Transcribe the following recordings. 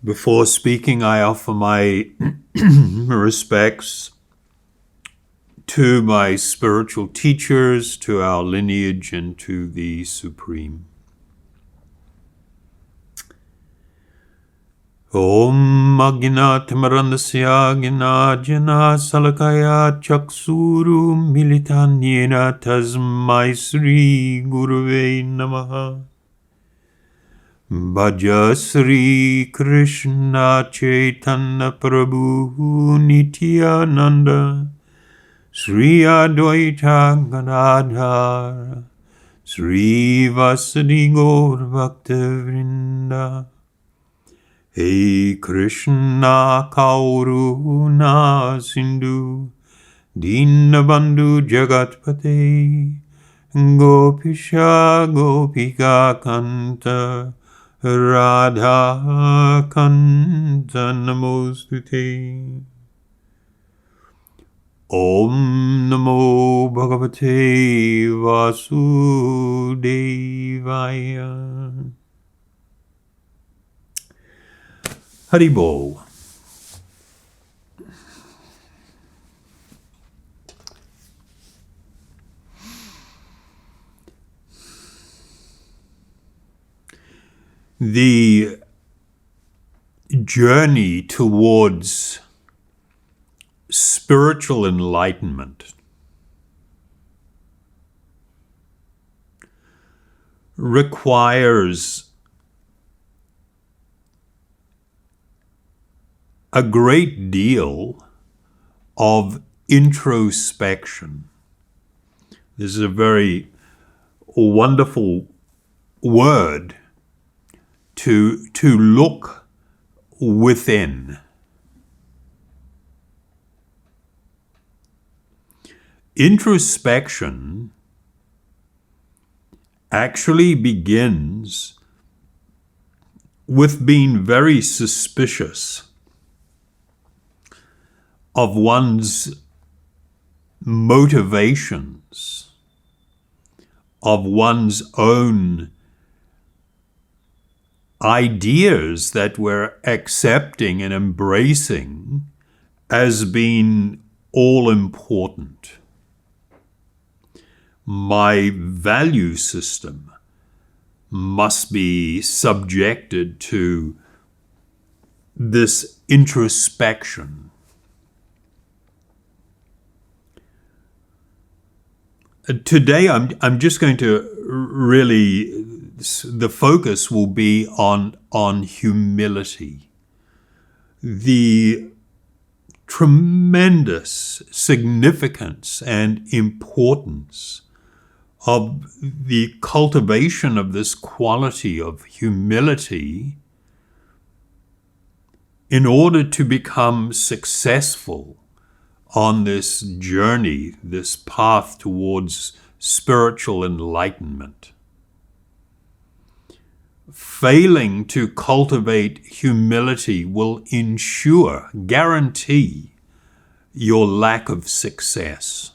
Before speaking, I offer my respects to my spiritual teachers, to our lineage, and to the Supreme. Om Agnatimarandasya Gnajana Salakaya Chaksuru Militanyena Tasmai Sri Guruve Namaha. Bhaja Sri Krishna Chaitanya Prabhu Nityananda Sri Advaita Gadadhara Sri Vasadi Gaur Bhaktavrinda. Hey Krishna Karuna Sindhu Dinabandhu Jagatpate Gopisha Gopika Kanta Radha Kanta Namostute. Om Namo Bhagavate Vasudevaya. Haribol. The journey towards spiritual enlightenment requires a great deal of introspection. This is a very wonderful word to look within. Introspection actually begins with being very suspicious of one's motivations, of one's own ideas that we're accepting and embracing as being all important. My value system must be subjected to this introspection. Today, I'm just going to really, the focus will be on humility. The tremendous significance and importance of the cultivation of this quality of humility in order to become successful on this journey, this path towards spiritual enlightenment. Failing to cultivate humility will ensure, guarantee your lack of success.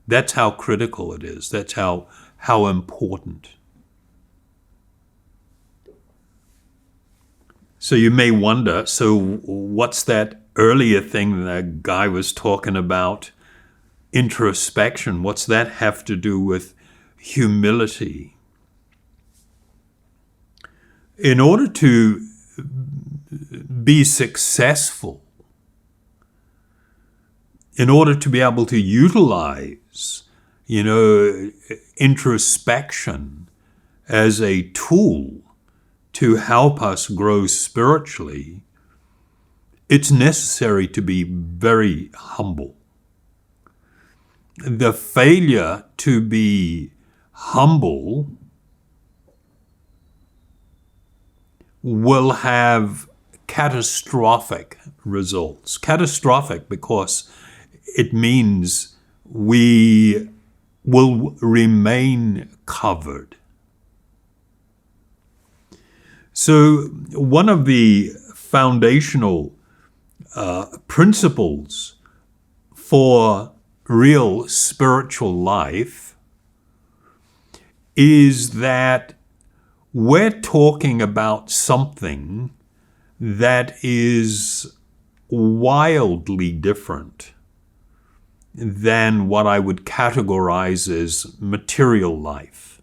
That's how critical it is. That's how important. So you may wonder, so what's that earlier thing that guy was talking about, introspection? What's that have to do with humility? In order to be successful, in order to be able to utilize, introspection as a tool to help us grow spiritually, it's necessary to be very humble. The failure to be humble will have catastrophic results. Catastrophic because it means we will remain covered. So one of the foundational principles for real spiritual life is that we're talking about something that is wildly different than what I would categorize as material life.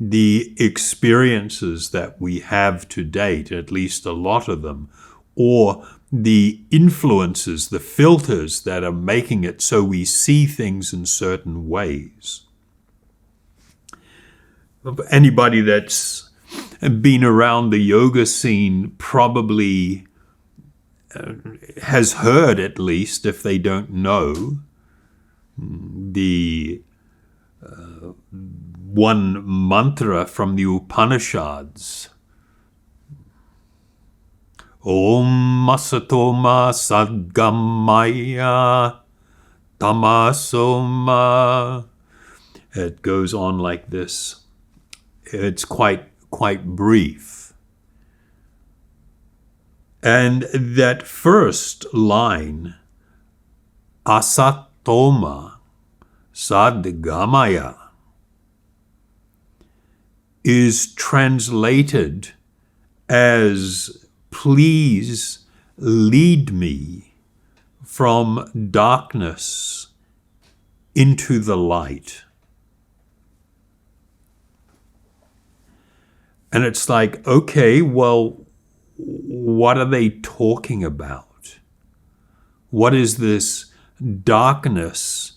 The experiences that we have to date, at least a lot of them, or the influences, the filters that are making it so we see things in certain ways. Anybody that's been around the yoga scene probably has heard, at least, if they don't know, the one mantra from the Upanishads. Om Asatoma Sadgamaya Tamasoma. It goes on like this. It's quite brief. And that first line, Asatoma Sadgamaya, is translated as please lead me from darkness into the light. And it's like, okay, well, what are they talking about? What is this darkness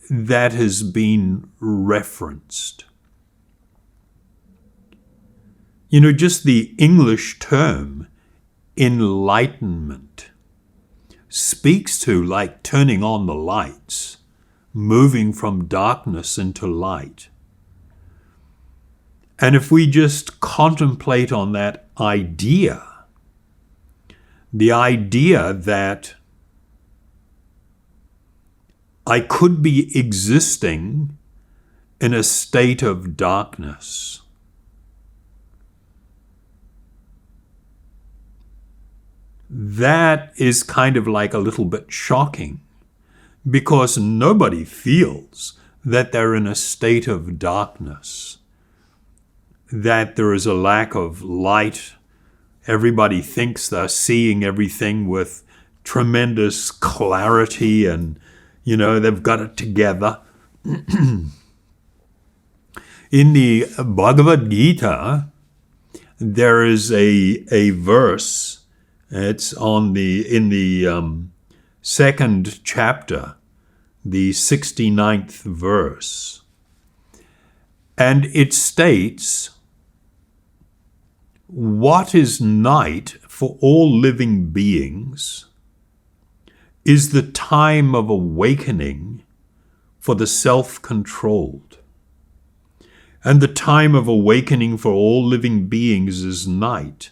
that has been referenced? You know, just the English term, enlightenment, speaks to like turning on the lights, moving from darkness into light. And if we just contemplate on that idea, the idea that I could be existing in a state of darkness, that is kind of like a little bit shocking, because nobody feels that they're in a state of darkness, that there is a lack of light. Everybody thinks they're seeing everything with tremendous clarity and, you know, they've got it together. In the Bhagavad Gita, there is a verse. It's in the second chapter, the 69th verse. And it states, what is night for all living beings is the time of awakening for the self-controlled. And the time of awakening for all living beings is night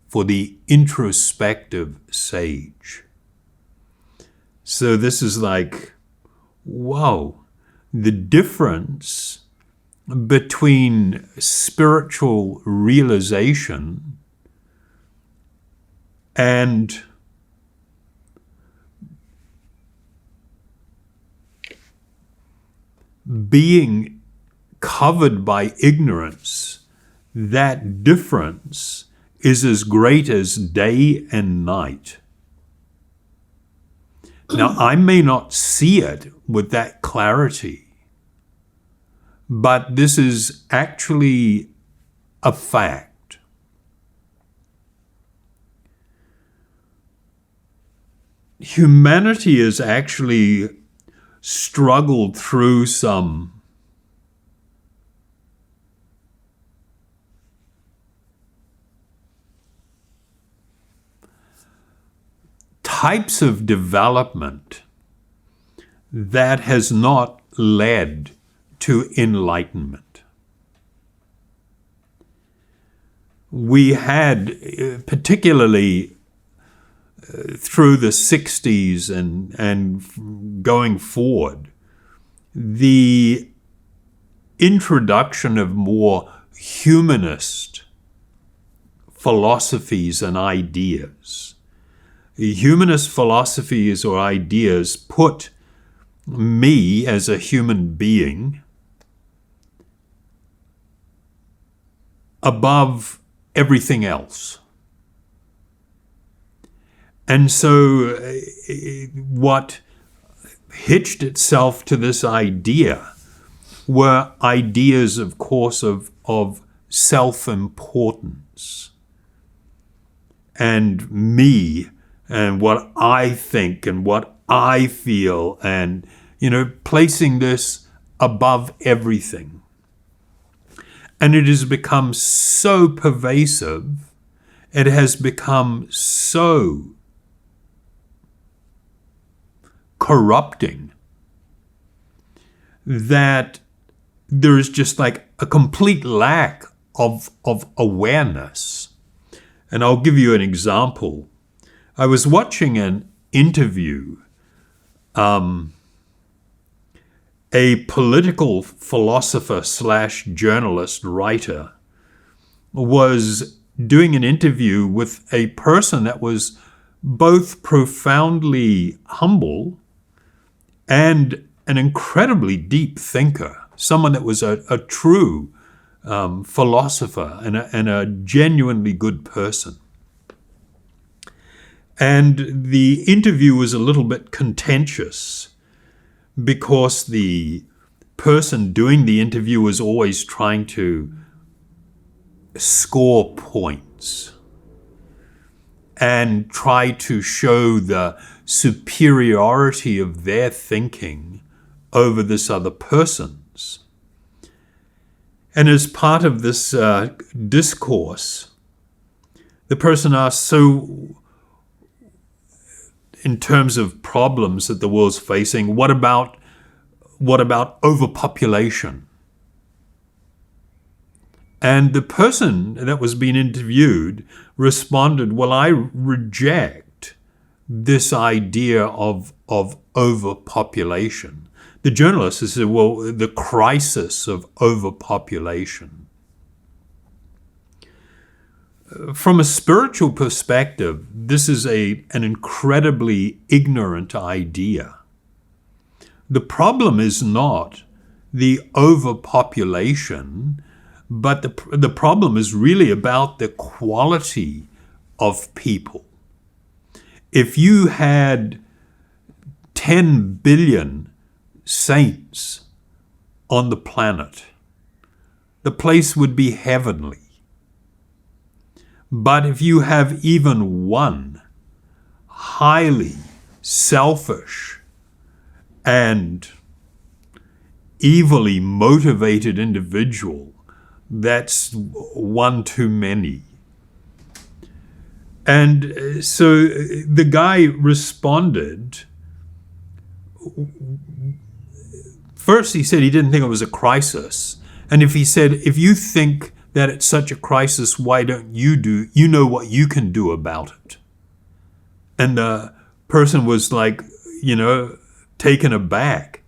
for the introspective sage. So this is like, whoa, the difference between spiritual realization and being covered by ignorance, that difference is as great as day and night. Now, I may not see it with that clarity, but this is actually a fact. Humanity has actually struggled through some types of development that has not led to enlightenment. We had, particularly through the 60s and going forward, the introduction of more humanist philosophies and ideas. Humanist philosophies or ideas put me as a human being above everything else. And so what hitched itself to this idea were ideas, of course, of self-importance and me and what I think and what I feel, and, placing this above everything. And it has become so pervasive, it has become so corrupting that there is just like a complete lack of awareness. And I'll give you an example. I was watching an interview. A political philosopher / journalist writer was doing an interview with a person that was both profoundly humble and an incredibly deep thinker, someone that was a true philosopher and a genuinely good person. And the interview was a little bit contentious because the person doing the interview was always trying to score points and try to show the superiority of their thinking over this other person's. And as part of this discourse, the person asked, so in terms of problems that the world's facing, what about overpopulation? And the person that was being interviewed responded, well, I reject this idea of overpopulation. The journalist said, well, the crisis of overpopulation. From a spiritual perspective, this is an incredibly ignorant idea. The problem is not the overpopulation, but the problem is really about the quality of people. If you had 10 billion saints on the planet, the place would be heavenly. But if you have even one highly selfish and evilly motivated individual, that's one too many. And so the guy responded. First, he said he didn't think it was a crisis. And if he said, if you think that it's such a crisis, why don't you know what you can do about it? And the person was like, taken aback.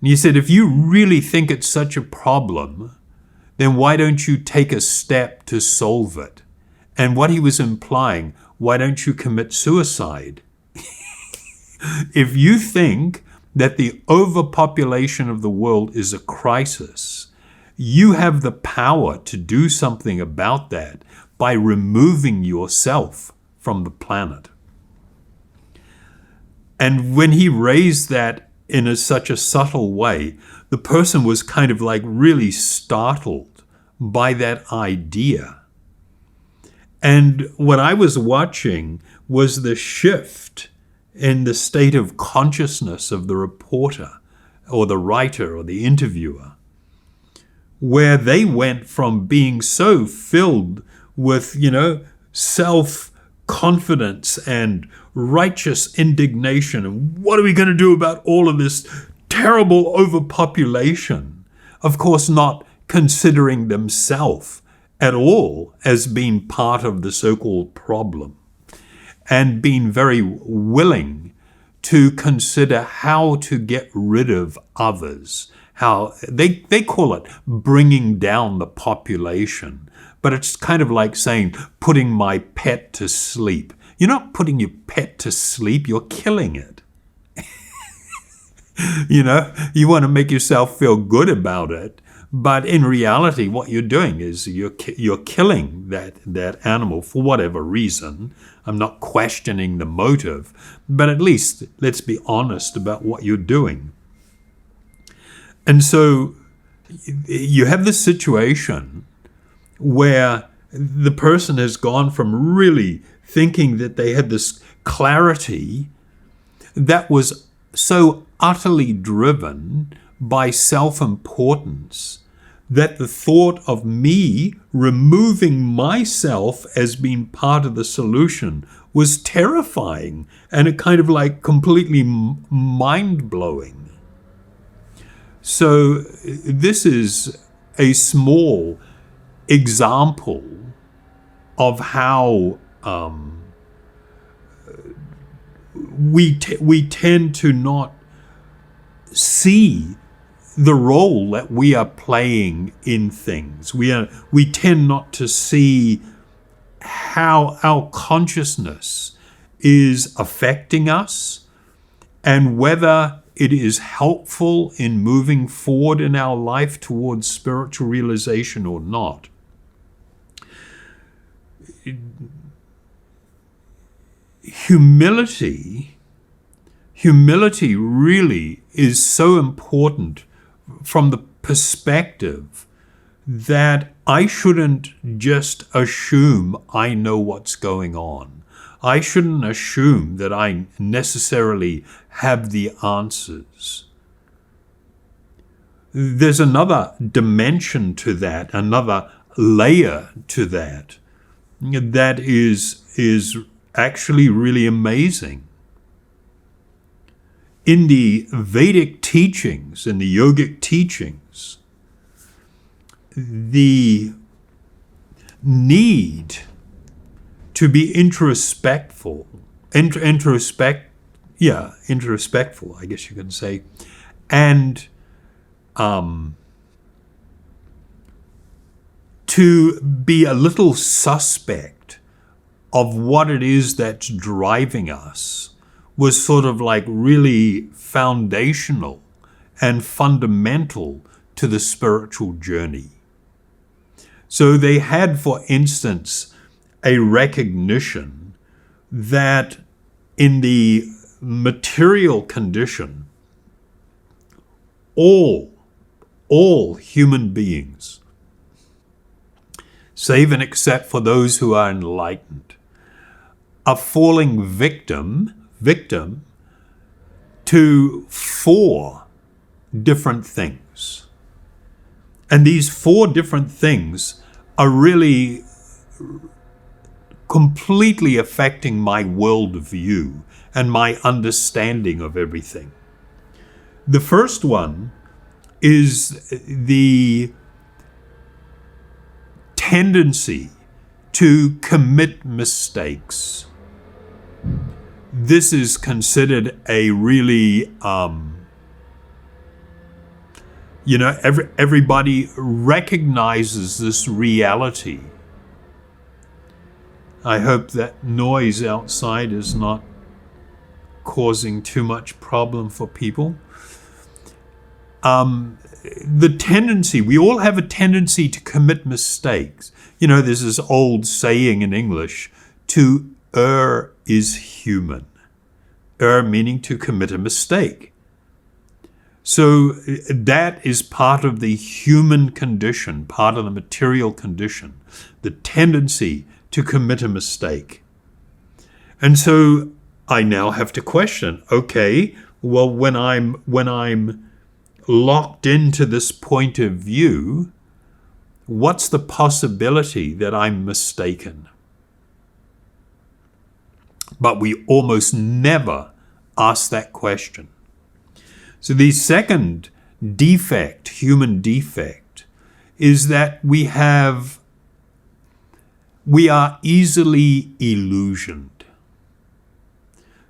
And he said, if you really think it's such a problem, then why don't you take a step to solve it? And what he was implying, why don't you commit suicide? If you think that the overpopulation of the world is a crisis, you have the power to do something about that by removing yourself from the planet. And when he raised that in such a subtle way, the person was kind of like really startled by that idea. And what I was watching was the shift in the state of consciousness of the reporter or the writer or the interviewer, where they went from being so filled with, self-confidence and righteous indignation, and what are we going to do about all of this terrible overpopulation? Of course, not considering themselves at all as being part of the so-called problem, and being very willing to consider how to get rid of others. How they call it bringing down the population, but it's kind of like saying putting my pet to sleep. You're not putting your pet to sleep, you're killing it. You want to make yourself feel good about it, But in reality, what you're doing is you're killing that animal for whatever reason. I'm not questioning the motive, but at least let's be honest about what you're doing. And so you have this situation where the person has gone from really thinking that they had this clarity that was so utterly driven by self-importance that the thought of me removing myself as being part of the solution was terrifying and it kind of like completely mind-blowing. So this is a small example of how we tend to not see the role that we are playing in things. We tend not to see how our consciousness is affecting us and whether it is helpful in moving forward in our life towards spiritual realization or not. Humility really is so important from the perspective that I shouldn't just assume I know what's going on. I shouldn't assume that I necessarily have the answers. There's another dimension to that, another layer to that is actually really amazing. In the Vedic teachings, in the yogic teachings, the need to be introspectful, I guess you could say, and to be a little suspect of what it is that's driving us was sort of like really foundational and fundamental to the spiritual journey. So they had, for instance, a recognition that in the material condition, all human beings, save and except for those who are enlightened, are falling victim to 4 different things. And these 4 different things are really completely affecting my worldview and my understanding of everything. The first one is the tendency to commit mistakes. This is considered a really, everybody recognizes this reality. I hope that noise outside is not causing too much problem for people. The tendency, we all have a tendency to commit mistakes. There's this old saying in English, to err is human. Err meaning to commit a mistake. So that is part of the human condition, part of the material condition, the tendency to commit a mistake. And so I now have to question, okay, well, when I'm locked into this point of view, what's the possibility that I'm mistaken? But we almost never ask that question. So the second defect, human defect, is that we are easily illusioned.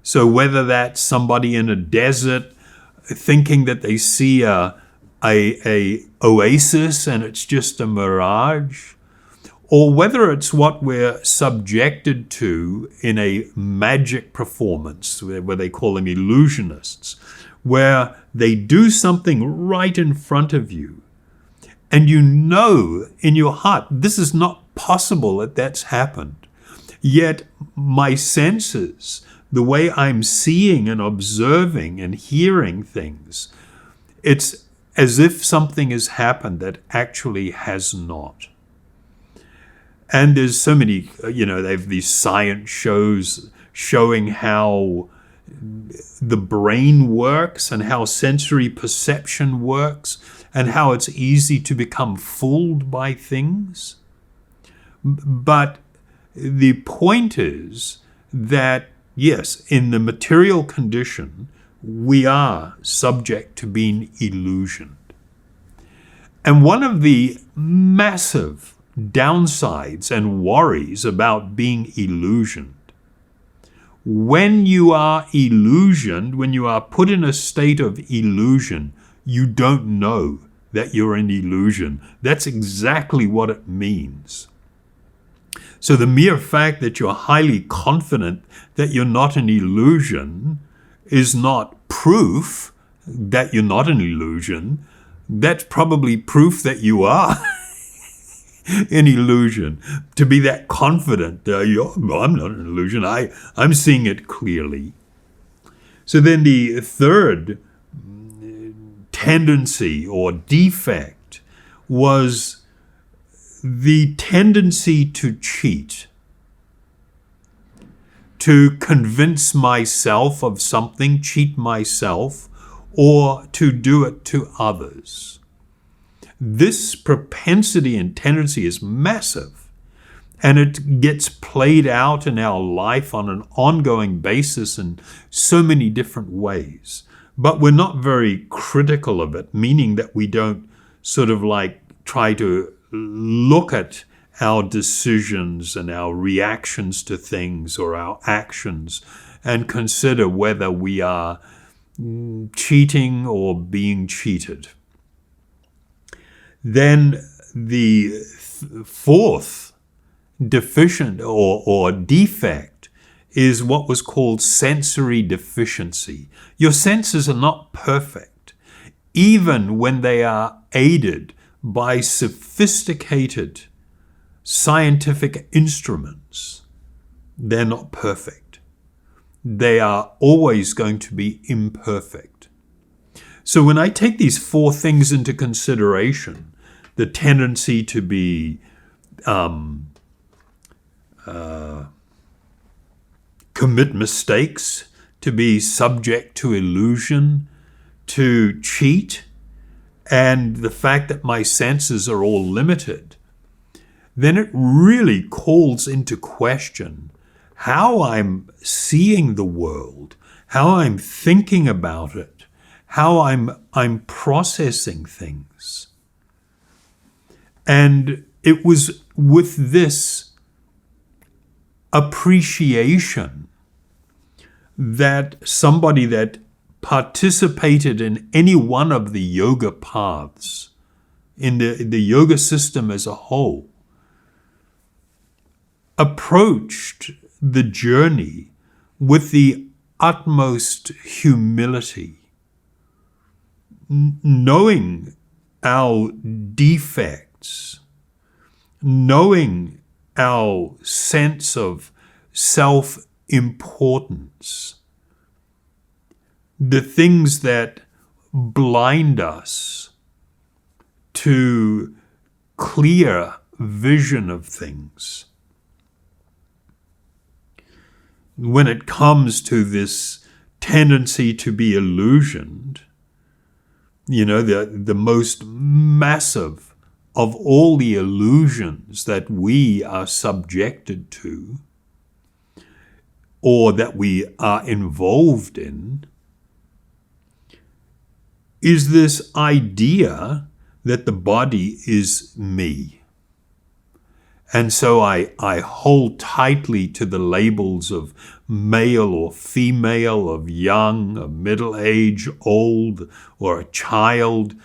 So whether that's somebody in a desert thinking that they see a oasis and it's just a mirage, or whether it's what we're subjected to in a magic performance, where they call them illusionists, where they do something right in front of you, And you know in your heart, this is not possible that that's happened. Yet my senses, the way I'm seeing and observing and hearing things, it's as if something has happened that actually has not. And there's so many, they have these science shows showing how the brain works and how sensory perception works and how it's easy to become fooled by things. But the point is that, yes, in the material condition, we are subject to being illusioned. And one of the massive downsides and worries about being illusioned, when you are illusioned, when you are put in a state of illusion, you don't know that you're in illusion. That's exactly what it means. So the mere fact that you're highly confident that you're not an illusion is not proof that you're not an illusion. That's probably proof that you are an illusion. To be that confident, I'm not an illusion. I'm seeing it clearly. So then the third tendency or defect was the tendency to cheat, to convince myself of something, cheat myself, or to do it to others. This propensity and tendency is massive, and it gets played out in our life on an ongoing basis in so many different ways. But we're not very critical of it, meaning that we don't sort of like try to look at our decisions and our reactions to things or our actions and consider whether we are cheating or being cheated. Then the fourth deficient or defect is what was called sensory deficiency. Your senses are not perfect, even when they are aided by sophisticated scientific instruments. They're not perfect. They are always going to be imperfect. So when I take these four things into consideration, the tendency to be commit mistakes, to be subject to illusion, to cheat, and the fact that my senses are all limited, then it really calls into question how I'm seeing the world, how I'm thinking about it, how I'm processing things. And it was with this appreciation that somebody that participated in any one of the yoga paths, in the yoga system as a whole, approached the journey with the utmost humility, knowing our defects, knowing our sense of self-importance, the things that blind us to clear vision of things. When it comes to this tendency to be illusioned, the most massive of all the illusions that we are subjected to or that we are involved in is this idea that the body is me. And so I hold tightly to the labels of male or female, of young, of middle age, old, or a child.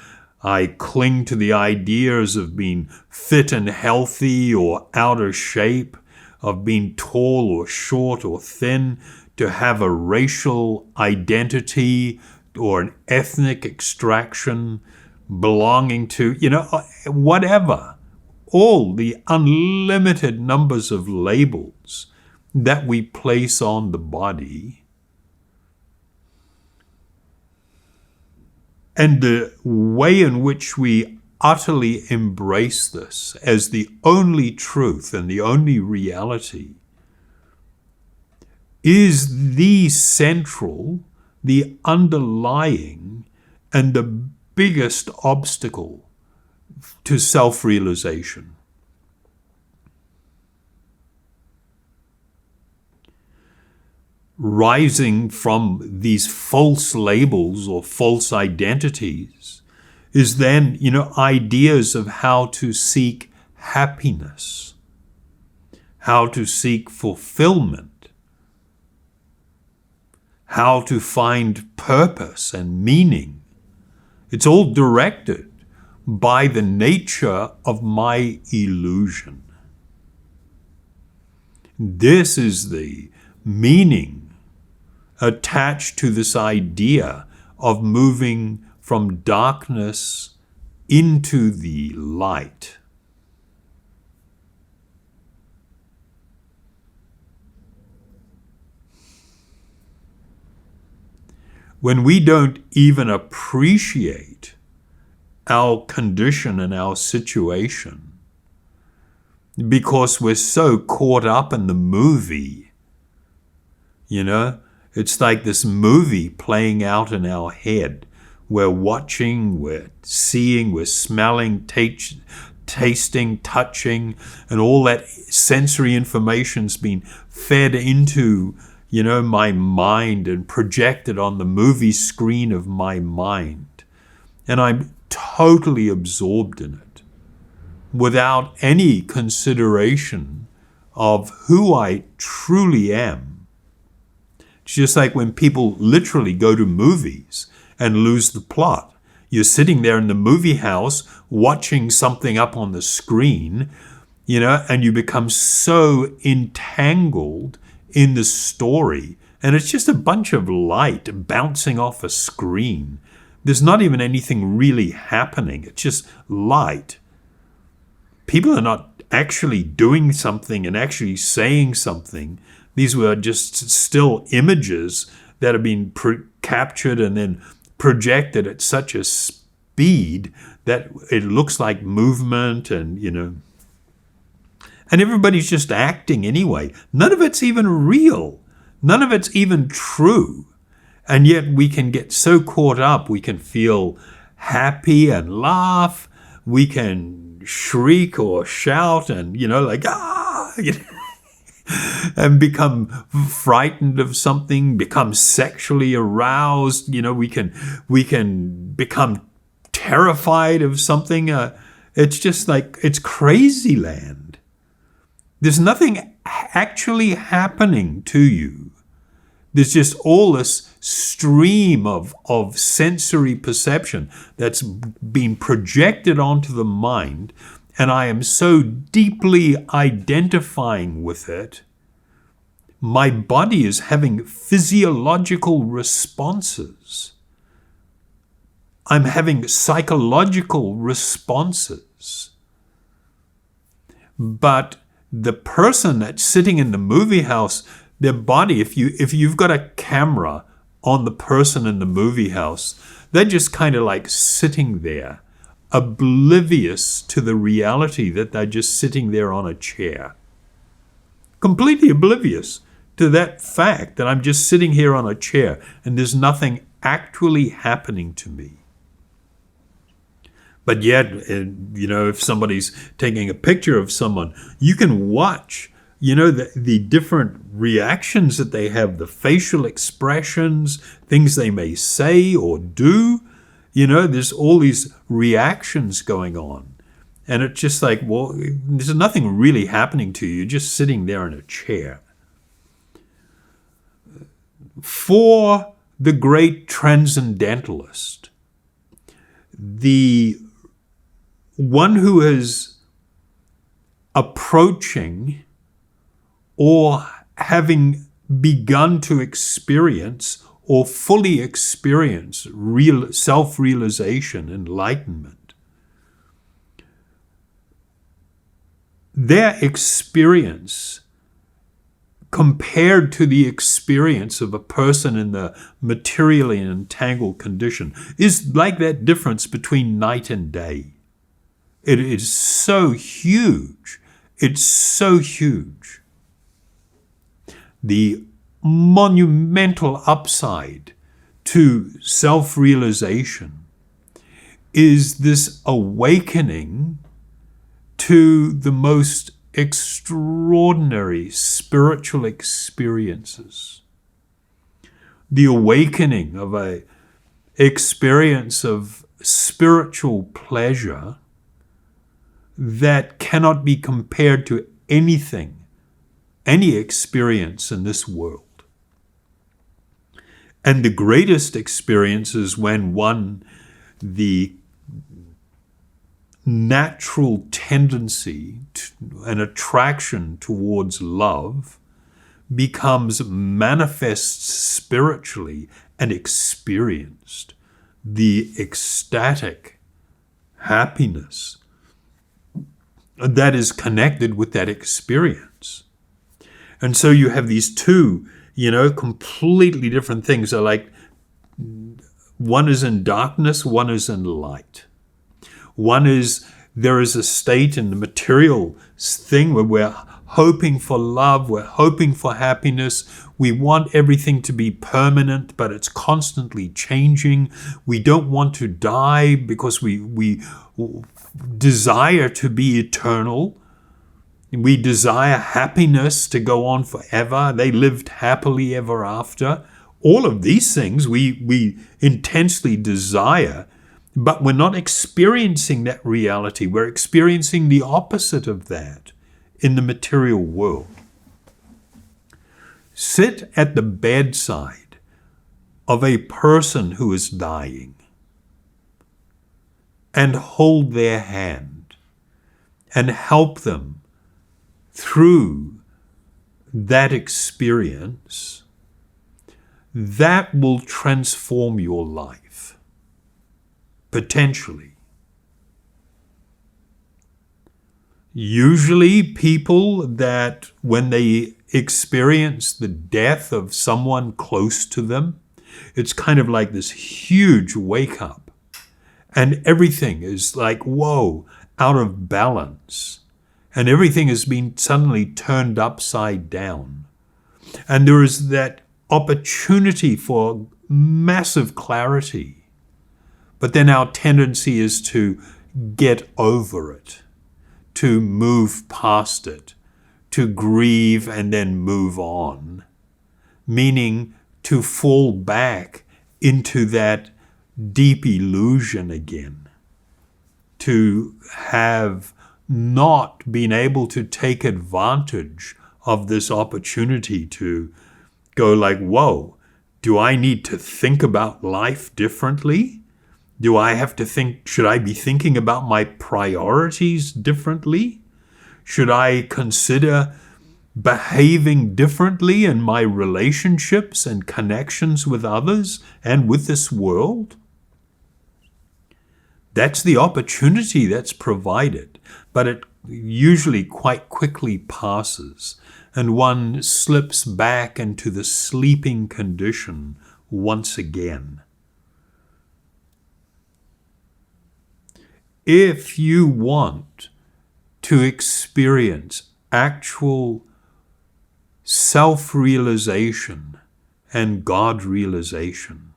I cling to the ideas of being fit and healthy or out of shape, of being tall or short or thin, to have a racial identity or an ethnic extraction, belonging to, whatever. All the unlimited numbers of labels that we place on the body, and the way in which we utterly embrace this as the only truth and the only reality is the central, the underlying, and the biggest obstacle to self-realization. Rising from these false labels or false identities is then, ideas of how to seek happiness, how to seek fulfillment, how to find purpose and meaning. It's all directed by the nature of my illusion. This is the meaning attached to this idea of moving from darkness into the light. When we don't even appreciate our condition and our situation because we're so caught up in the movie, it's like this movie playing out in our head. We're watching, we're seeing, we're smelling, tasting, touching, and all that sensory information's been fed into, my mind and projected on the movie screen of my mind. And I'm totally absorbed in it without any consideration of who I truly am. It's just like when people literally go to movies and lose the plot. You're sitting there in the movie house watching something up on the screen, and you become so entangled in the story, and it's just a bunch of light bouncing off a screen. There's not even anything really happening. It's just light. People are not actually doing something and actually saying something. These were just still images that have been captured and then projected at such a speed that it looks like movement and, and everybody's just acting anyway. None of it's even real. None of it's even true. And yet we can get so caught up. We can feel happy and laugh. We can shriek or shout and, and become frightened of something, become sexually aroused. We can become terrified of something. It's just like, it's crazy land. There's nothing actually happening to you. There's just all this stream of sensory perception that's being projected onto the mind, and I am so deeply identifying with it. My body is having physiological responses. I'm having psychological responses. But the person that's sitting in the movie house, their body, if you've got a camera on the person in the movie house, they're just kind of like sitting there, oblivious to the reality that they're just sitting there on a chair. Completely oblivious to that fact that I'm just sitting here on a chair and there's nothing actually happening to me. But yet, if somebody's taking a picture of someone, you can watch, the different reactions that they have, the facial expressions, things they may say or do. There's all these reactions going on. And it's just like, well, there's nothing really happening to you. You're just sitting there in a chair. For the great transcendentalist, the one who is approaching or having begun to experience or fully experience real self-realization, enlightenment, their experience compared to the experience of a person in the materially entangled condition is like that difference between night and day. It is so huge. It's so huge. The monumental upside to self-realization is this awakening to the most extraordinary spiritual experiences. The awakening of an experience of spiritual pleasure that cannot be compared to anything, any experience in this world. And the greatest experience is when the natural tendency and attraction towards love becomes manifest spiritually and experienced. The ecstatic happiness that is connected with that experience. And so you have these two, completely different things. They're like, one is in darkness, one is in light. One is, there is a state in the material thing where we're hoping for love, we're hoping for happiness, we want everything to be permanent, but it's constantly changing. We don't want to die because we desire to be eternal. We desire happiness to go on forever. They lived happily ever after. All of these things we intensely desire, but we're not experiencing that reality. We're experiencing the opposite of that in the material world. Sit at the bedside of a person who is dying and hold their hand and help them through that experience. That will transform your life, potentially. Usually people that when they experience the death of someone close to them, it's kind of like this huge wake up. And everything is like, whoa, out of balance. And everything has been suddenly turned upside down. And there is that opportunity for massive clarity. But then our tendency is to get over it, to move past it, to grieve and then move on, meaning to fall back into that deep illusion again, to have not been able to take advantage of this opportunity to go like, whoa, do I need to think about life differently? Do I have to think, should I be thinking about my priorities differently? Should I consider behaving differently in my relationships and connections with others and with this world? That's the opportunity that's provided, but it usually quite quickly passes, and one slips back into the sleeping condition once again. If you want to experience actual self-realization and God-realization,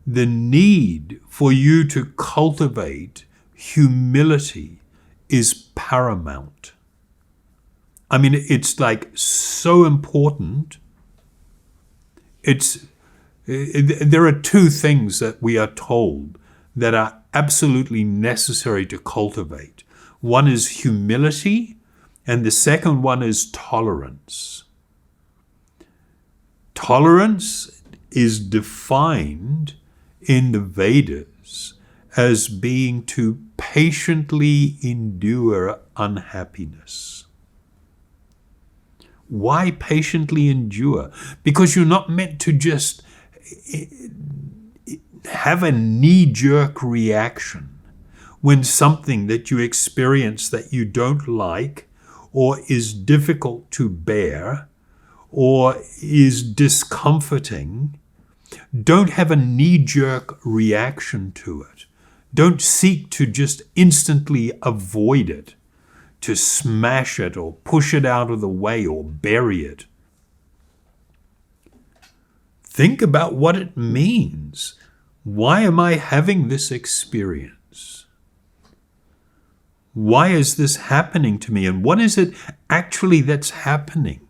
the need for you to cultivate humility is paramount. I mean, it's like so important. There are two things that we are told that are absolutely necessary to cultivate. One is humility, and the second one is tolerance. Tolerance is defined in the Vedas as being to patiently endure unhappiness. Why patiently endure? Because you're not meant to just have a knee-jerk reaction when something that you experience that you don't like or is difficult to bear or is discomforting. Don't have a knee-jerk reaction to it. Don't seek to just instantly avoid it, to smash it or push it out of the way or bury it. Think about what it means. Why am I having this experience? Why is this happening to me? And what is it actually that's happening?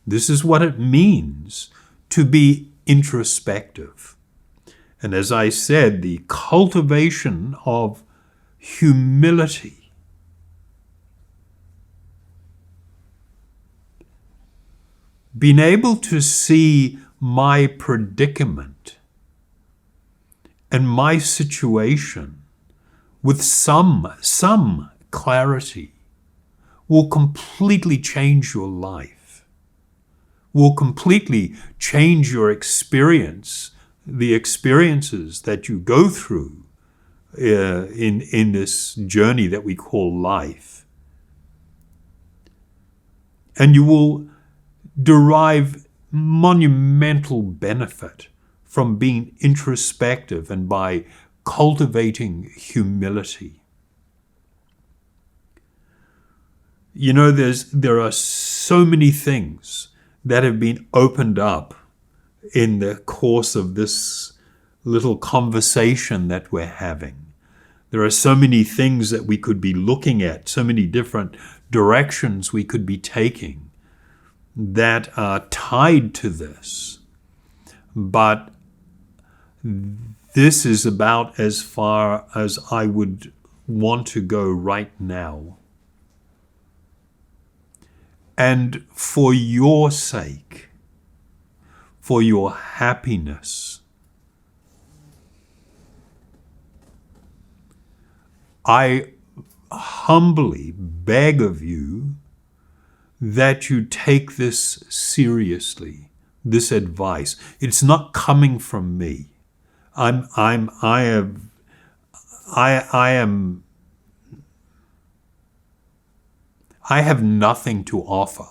This is what it means to be introspective. And as I said, the cultivation of humility. Being able to see my predicament and my situation with some clarity will completely change your life, will completely change your experience, the experiences that you go through in this journey that we call life. And you will derive monumental benefit from being introspective and by cultivating humility. You know, there are so many things that have been opened up in the course of this little conversation that we're having. There are so many things that we could be looking at, so many different directions we could be taking that are tied to this. But this is about as far as I would want to go right now. And for your sake, for your happiness, I humbly beg of you that you take this seriously, this advice. It's not coming from me. I have nothing to offer.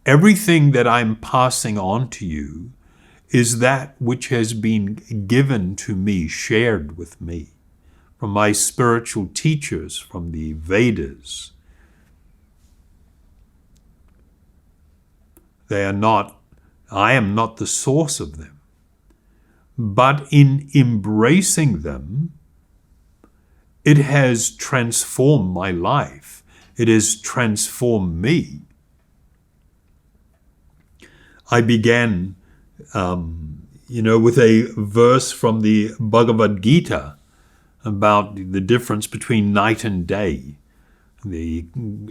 Everything that I'm passing on to you is that which has been given to me, shared with me, from my spiritual teachers, from the Vedas. I am not the source of them. But in embracing them, it has transformed my life. It has transformed me. I began, with a verse from the Bhagavad Gita about the difference between night and day, the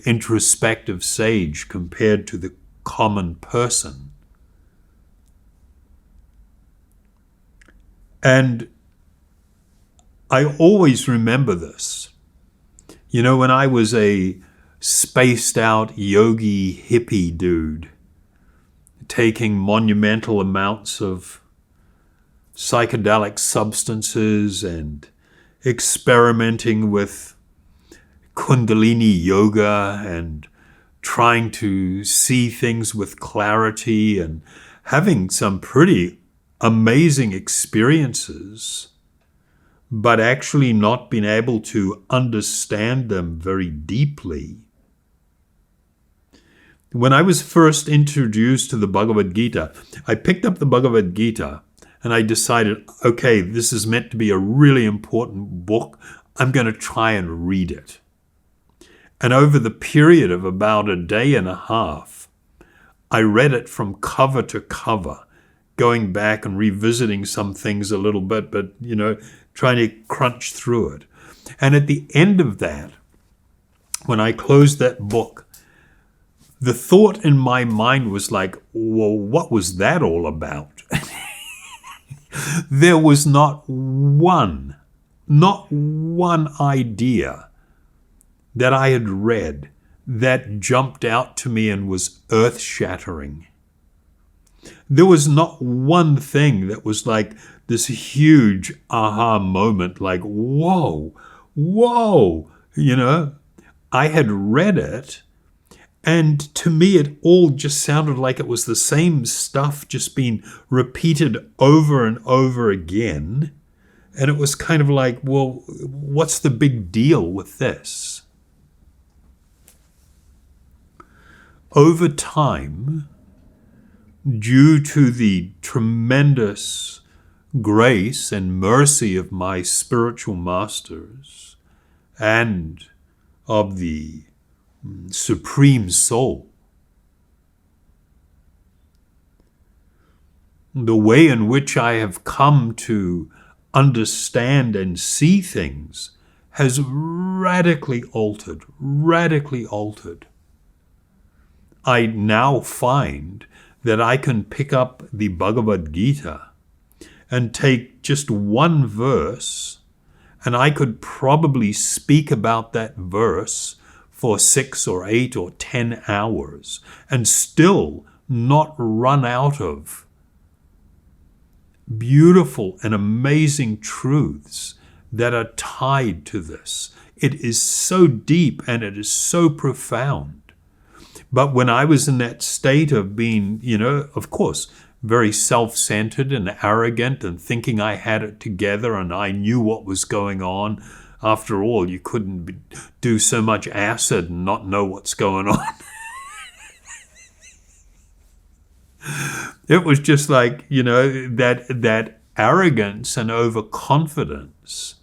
introspective sage compared to the common person. And I always remember this. You know, when I was a spaced out yogi hippie dude, taking monumental amounts of psychedelic substances and experimenting with Kundalini yoga and trying to see things with clarity and having some pretty amazing experiences, but actually not being able to understand them very deeply. When I was first introduced to the Bhagavad Gita, I picked up the Bhagavad Gita and I decided, okay, this is meant to be a really important book. I'm going to try and read it. And over the period of about a day and a half, I read it from cover to cover, going back and revisiting some things a little bit, but, trying to crunch through it. And at the end of that, when I closed that book, the thought in my mind was like, well, what was that all about? There was not one idea that I had read that jumped out to me and was earth-shattering. There was not one thing that was like this huge aha moment, like, whoa, whoa, I had read it, and to me it all just sounded like it was the same stuff just being repeated over and over again. And it was kind of like, well, what's the big deal with this? Over time, due to the tremendous grace and mercy of my spiritual masters and of the Supreme Soul, the way in which I have come to understand and see things has radically altered. I now find that I can pick up the Bhagavad Gita and take just one verse, and I could probably speak about that verse for 6 or 8 or 10 hours and still not run out of beautiful and amazing truths that are tied to this. It is so deep and it is so profound. But when I was in that state of being, of course, very self-centered and arrogant and thinking I had it together and I knew what was going on, after all, you couldn't do so much acid and not know what's going on. It was just like, that arrogance and overconfidence.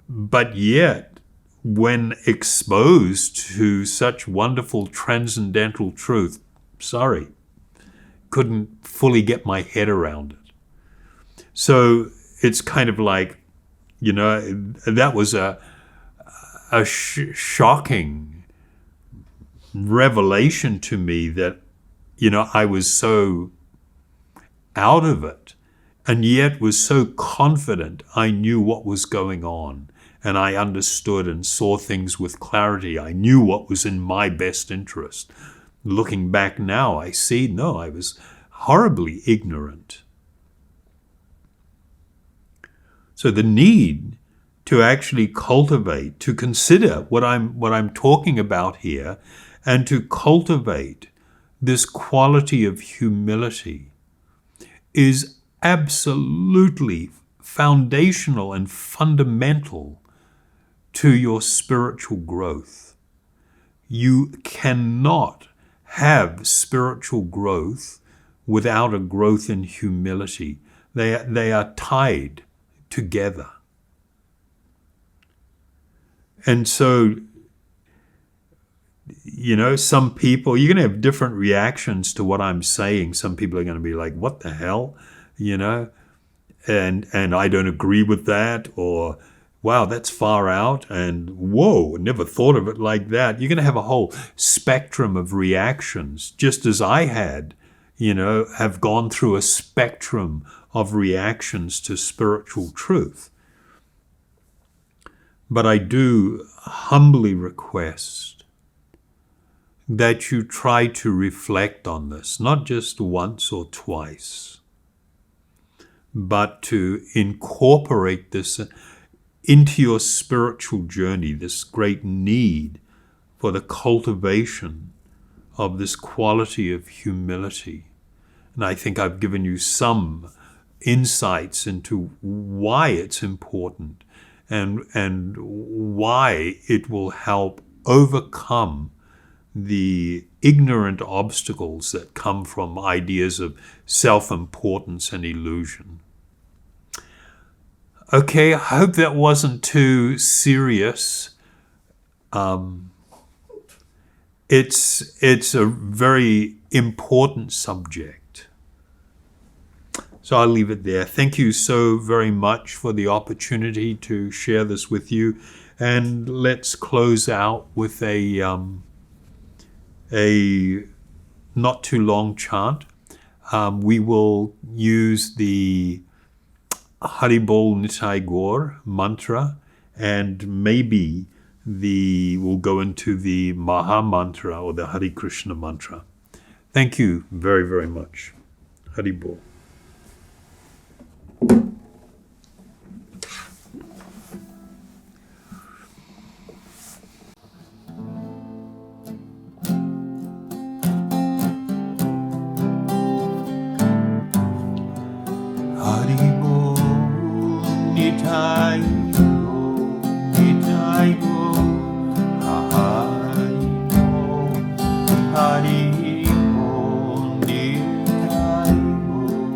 But yet, when exposed to such wonderful transcendental truth, couldn't fully get my head around it. So it's kind of like, that was a shocking revelation to me that, I was so out of it and yet was so confident I knew what was going on. And I understood and saw things with clarity. I knew what was in my best interest. Looking back now, I see, no, I was horribly ignorant. So the need to actually cultivate, to consider what I'm talking about here, and to cultivate this quality of humility is absolutely foundational and fundamental to your spiritual growth. You cannot have spiritual growth without a growth in humility. They are tied together. And so, some people, you're going to have different reactions to what I'm saying. Some people are going to be like, what the hell? And I don't agree with that, or wow, that's far out, and whoa, never thought of it like that. You're going to have a whole spectrum of reactions, just as I had, have gone through a spectrum of reactions to spiritual truth. But I do humbly request that you try to reflect on this, not just once or twice, but to incorporate this into your spiritual journey, this great need for the cultivation of this quality of humility. And I think I've given you some insights into why it's important and why it will help overcome the ignorant obstacles that come from ideas of self-importance and illusion. Okay, I hope that wasn't too serious. It's a very important subject. So I'll leave it there. Thank you so very much for the opportunity to share this with you. And let's close out with a not too long chant. We will use the Haribol Nitai Gaur mantra and maybe we'll go into the Maha Mantra or the Hare Krishna mantra. Thank you very, very much. Hari Bol. Hari Bol, Nitai Bol, Nitai Bol, Hari Bol, Hari Bol, Nitai Bol.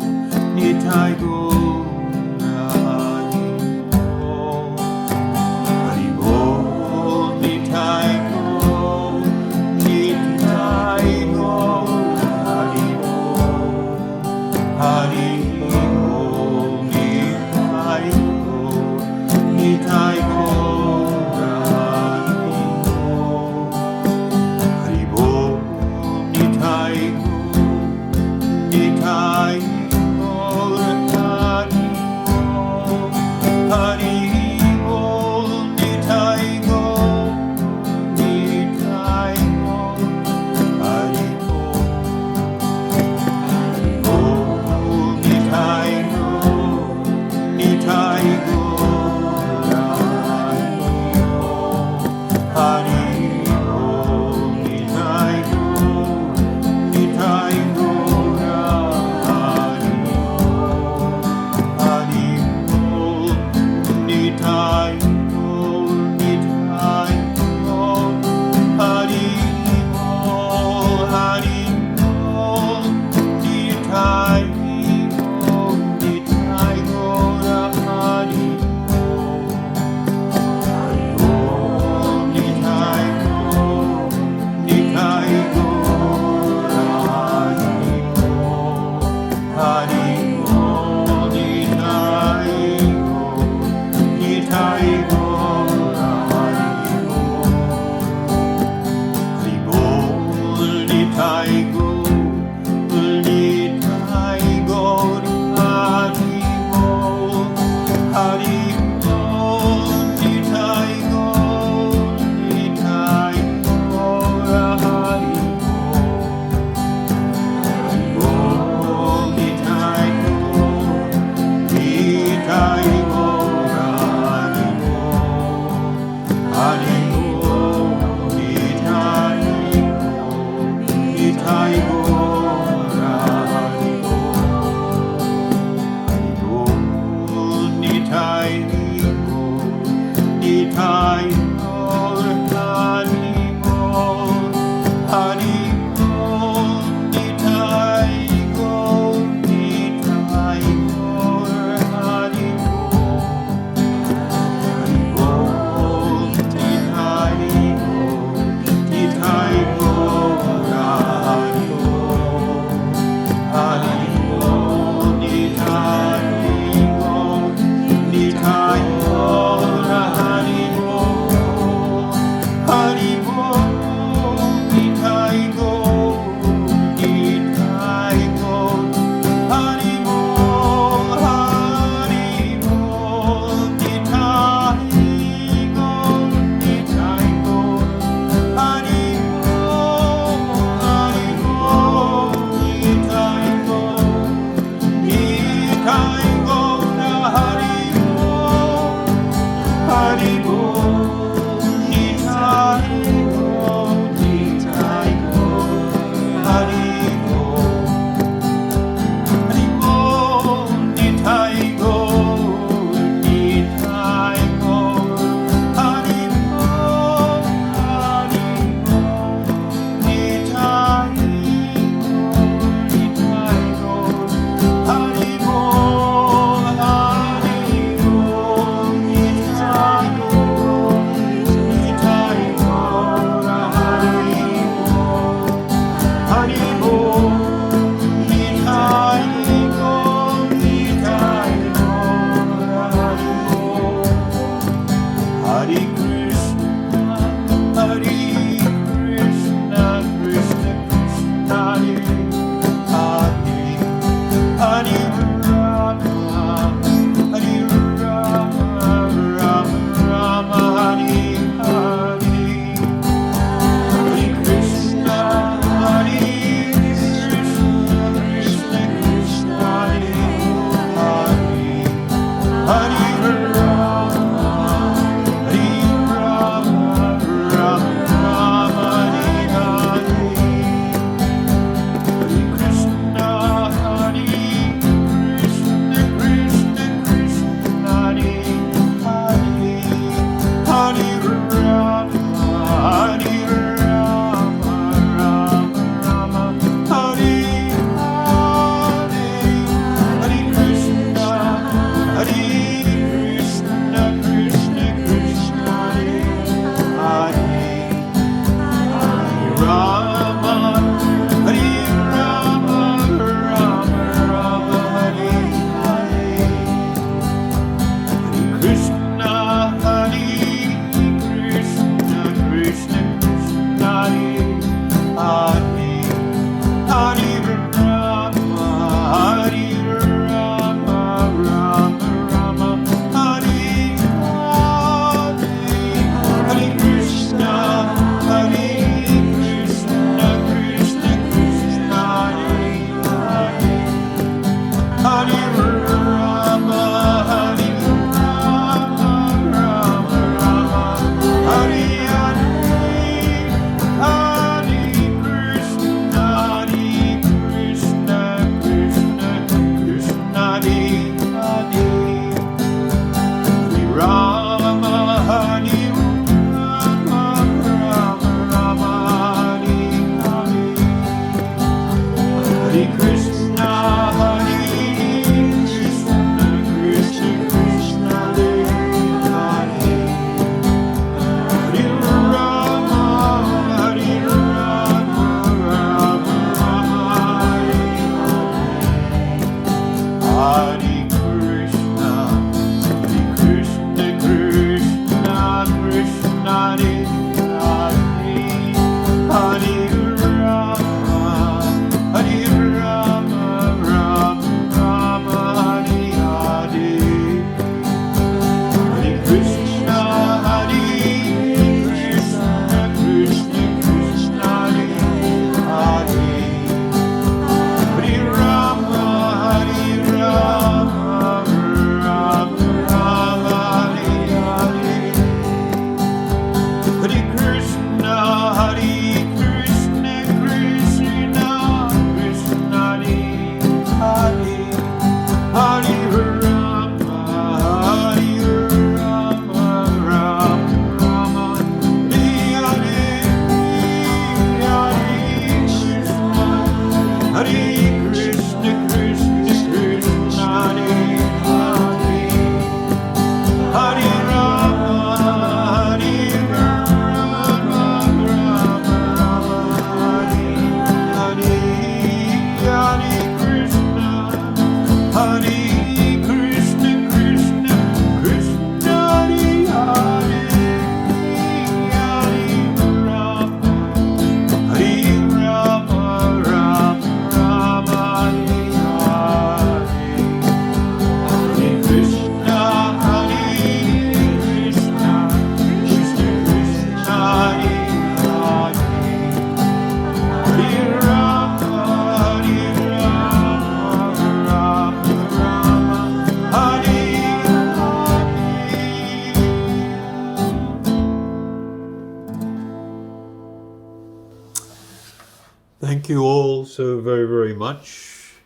Thank you all so very, very much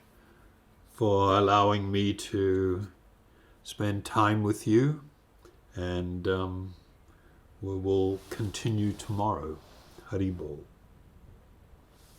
for allowing me to spend time with you, and we will continue tomorrow. Haribol.